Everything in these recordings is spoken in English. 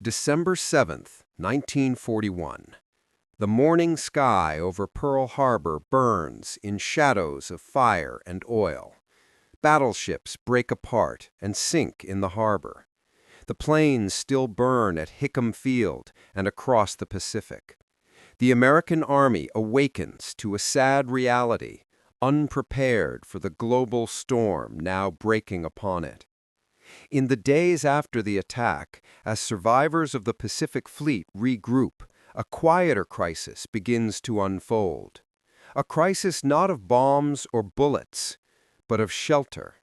December 7th, 1941. The morning sky over Pearl Harbor burns in shadows of fire and oil. Battleships break apart and sink in the harbor. The planes still burn at Hickam Field and across the Pacific. The American Army awakens to a sad reality, unprepared for the global storm now breaking upon it. In the days after the attack, as survivors of the Pacific Fleet regroup, a quieter crisis begins to unfold. A crisis not of bombs or bullets, but of shelter.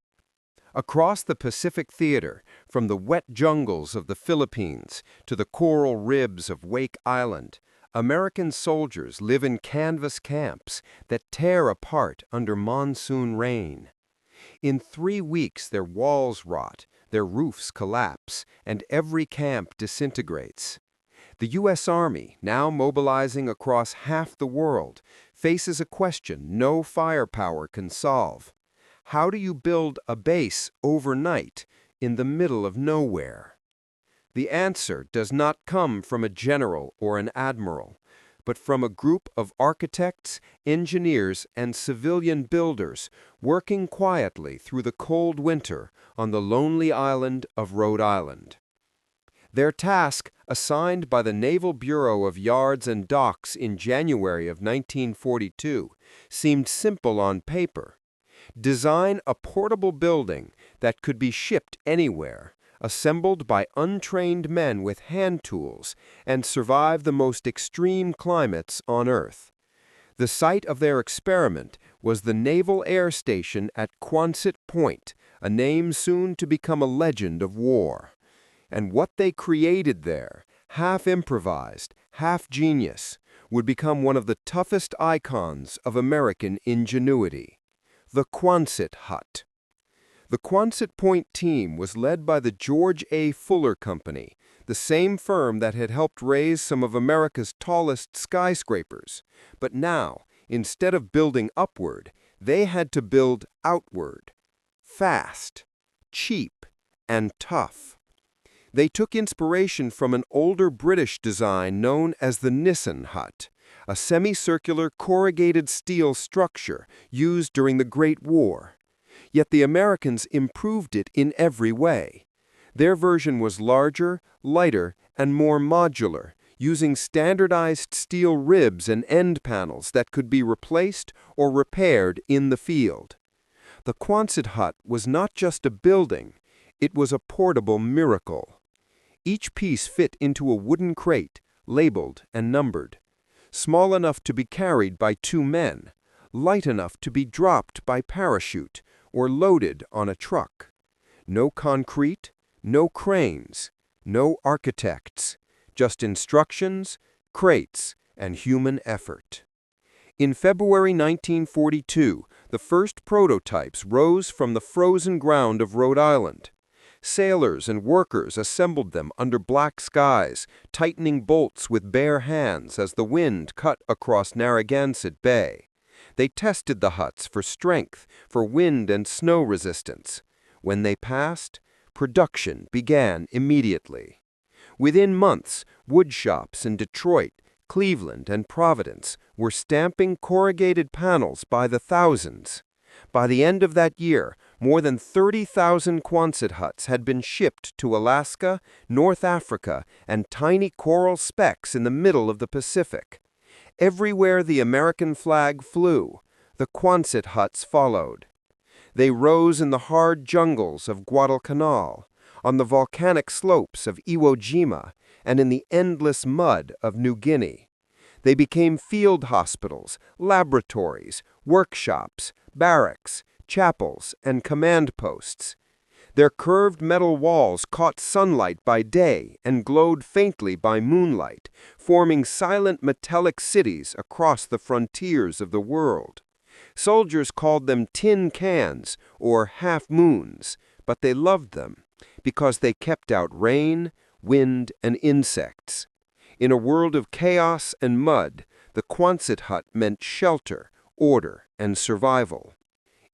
Across the Pacific theater, from the wet jungles of the Philippines to the coral ribs of Wake Island, American soldiers live in canvas camps that tear apart under monsoon rain. In 3 weeks their walls rot, their roofs collapse, and every camp disintegrates. The U.S. Army, now mobilizing across half the world, faces a question no firepower can solve. How do you build a base overnight in the middle of nowhere? The answer does not come from a general or an admiral, but from a group of architects, engineers, and civilian builders working quietly through the cold winter on the lonely island of Rhode Island. Their task, assigned by the Naval Bureau of Yards and Docks in January of 1942, seemed simple on paper. Design a portable building that could be shipped anywhere, assembled by untrained men with hand tools, and survive the most extreme climates on Earth. The site of their experiment was the Naval Air Station at Quonset Point, a name soon to become a legend of war. And what they created there, half improvised, half genius, would become one of the toughest icons of American ingenuity: the Quonset Hut. The Quonset Point team was led by the George A. Fuller Company, the same firm that had helped raise some of America's tallest skyscrapers. But now, instead of building upward, they had to build outward. Fast, cheap, and tough. They took inspiration from an older British design known as the Nissen Hut, a semicircular corrugated steel structure used during the Great War. Yet the Americans improved it in every way. Their version was larger, lighter, and more modular, using standardized steel ribs and end panels that could be replaced or repaired in the field. The Quonset Hut was not just a building, it was a portable miracle. Each piece fit into a wooden crate, labeled and numbered. Small enough to be carried by 2 men, light enough to be dropped by parachute, or loaded on a truck. No concrete, no cranes, no architects, just instructions, crates, and human effort. In February 1942, the first prototypes rose from the frozen ground of Rhode Island. Sailors and workers assembled them under black skies, tightening bolts with bare hands as the wind cut across Narragansett Bay. They tested the huts for strength, for wind and snow resistance. When they passed, production began immediately. Within months, wood shops in Detroit, Cleveland, and Providence were stamping corrugated panels by the thousands. By the end of that year, more than 30,000 Quonset huts had been shipped to Alaska, North Africa, and tiny coral specks in the middle of the Pacific. Everywhere the American flag flew, the Quonset huts followed. They rose in the hard jungles of Guadalcanal, on the volcanic slopes of Iwo Jima, and in the endless mud of New Guinea. They became field hospitals, laboratories, workshops, barracks, chapels, and command posts. Their curved metal walls caught sunlight by day and glowed faintly by moonlight, forming silent metallic cities across the frontiers of the world. Soldiers called them tin cans or half-moons, but they loved them because they kept out rain, wind, and insects. In a world of chaos and mud, the Quonset Hut meant shelter, order, and survival.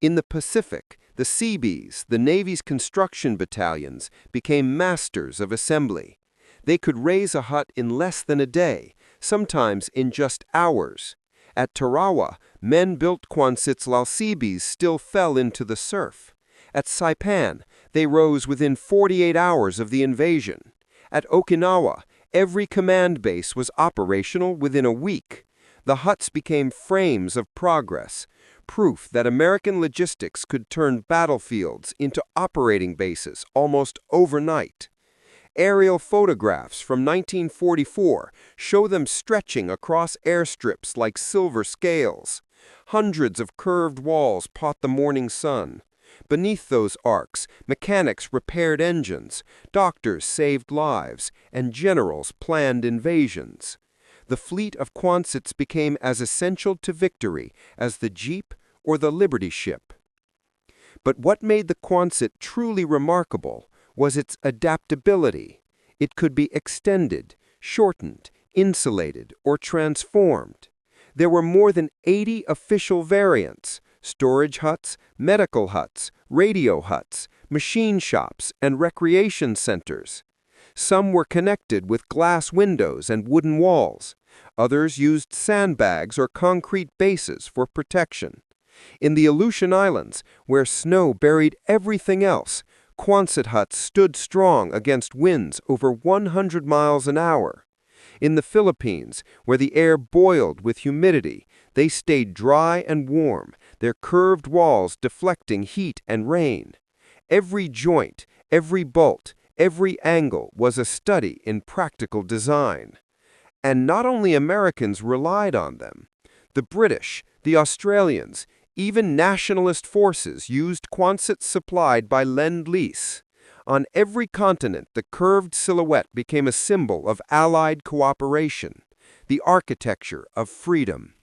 In the Pacific, the Seabees, the Navy's construction battalions, became masters of assembly. They could raise a hut in less than a day, sometimes in just hours. At Tarawa, men built Quonsets Lalsibis still fell into the surf. At Saipan, they rose within 48 hours of the invasion. At Okinawa, every command base was operational within a week. The huts became frames of progress, proof that American logistics could turn battlefields into operating bases almost overnight. Aerial photographs from 1944 show them stretching across airstrips like silver scales. Hundreds of curved walls caught the morning sun. Beneath those arcs, mechanics repaired engines, doctors saved lives, and generals planned invasions. The fleet of Quonsets became as essential to victory as the Jeep or the Liberty ship. But what made the Quonset truly remarkable was its adaptability. It could be extended, shortened, insulated, or transformed. There were more than 80 official variants: storage huts, medical huts, radio huts, machine shops, and recreation centers. Some were connected with glass windows and wooden walls. Others used sandbags or concrete bases for protection. In the Aleutian Islands, where snow buried everything else, Quonset huts stood strong against winds over 100 miles an hour. In the Philippines, where the air boiled with humidity, they stayed dry and warm, their curved walls deflecting heat and rain. Every joint, every bolt, every angle was a study in practical design. And not only Americans relied on them. The British, the Australians, even nationalist forces used Quonsets supplied by Lend-Lease. On every continent, the curved silhouette became a symbol of Allied cooperation, the architecture of freedom.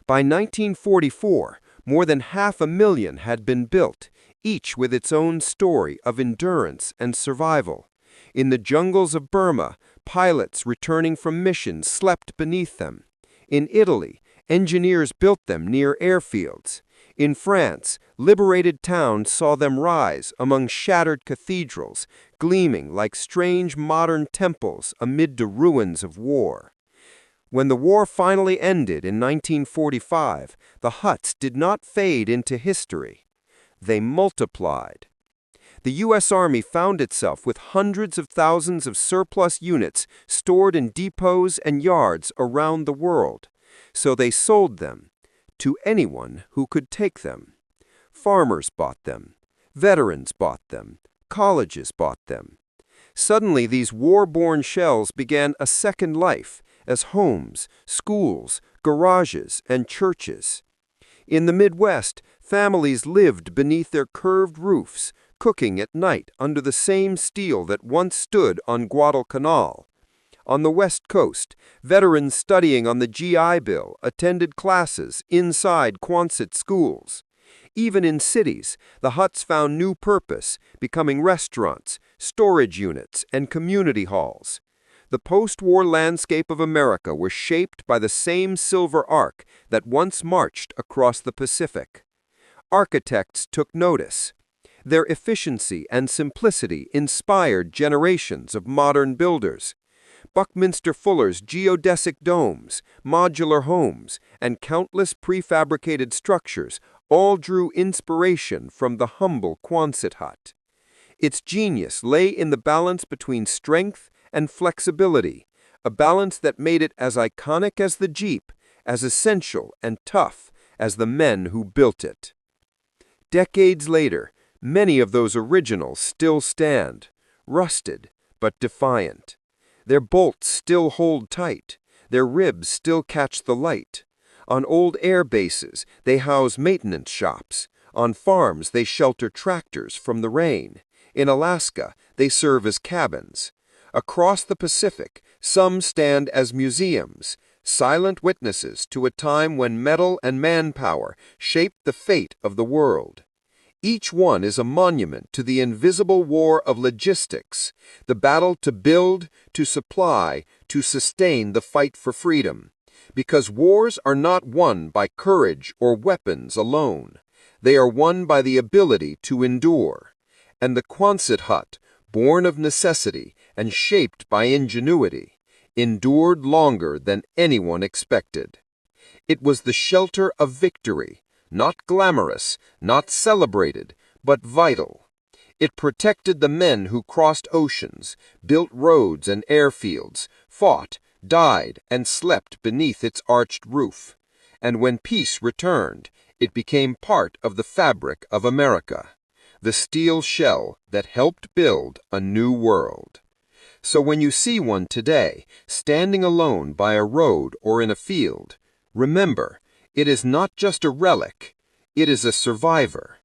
By 1944, more than 500,000 had been built, each with its own story of endurance and survival. In the jungles of Burma, pilots returning from missions slept beneath them. In Italy, engineers built them near airfields. In France, liberated towns saw them rise among shattered cathedrals, gleaming like strange modern temples amid the ruins of war. When the war finally ended in 1945, the huts did not fade into history. They multiplied. The U.S. Army found itself with hundreds of thousands of surplus units stored in depots and yards around the world. So they sold them to anyone who could take them. Farmers bought them. Veterans bought them. Colleges bought them. Suddenly, these war-born shells began a second life as homes, schools, garages, and churches. In the Midwest, families lived beneath their curved roofs, cooking at night under the same steel that once stood on Guadalcanal. On the West Coast, veterans studying on the GI Bill attended classes inside Quonset schools. Even in cities, the huts found new purpose, becoming restaurants, storage units, and community halls. The post-war landscape of America was shaped by the same silver arc that once marched across the Pacific. Architects took notice. Their efficiency and simplicity inspired generations of modern builders. Buckminster Fuller's geodesic domes, modular homes, and countless prefabricated structures all drew inspiration from the humble Quonset hut. Its genius lay in the balance between strength and flexibility, a balance that made it as iconic as the Jeep, as essential and tough as the men who built it. Decades later, many of those originals still stand, rusted but defiant. Their bolts still hold tight. Their ribs still catch the light. On old air bases, they house maintenance shops. On farms, they shelter tractors from the rain. In Alaska, they serve as cabins. Across the Pacific, some stand as museums, silent witnesses to a time when metal and manpower shaped the fate of the world. Each one is a monument to the invisible war of logistics, the battle to build, to supply, to sustain the fight for freedom. Because wars are not won by courage or weapons alone. They are won by the ability to endure. And the Quonset hut, born of necessity and shaped by ingenuity, endured longer than anyone expected. It was the shelter of victory, not glamorous, not celebrated, but vital. It protected the men who crossed oceans, built roads and airfields, fought, died, and slept beneath its arched roof. And when peace returned, it became part of the fabric of America, the steel shell that helped build a new world. So when you see one today, standing alone by a road or in a field, remember, it is not just a relic, it is a survivor.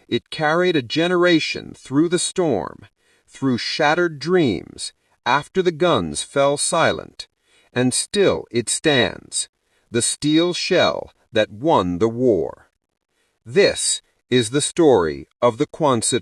It carried a generation through the storm, through shattered dreams, after the guns fell silent, and still it stands, the steel shell that won the war. This is the story of the Quonset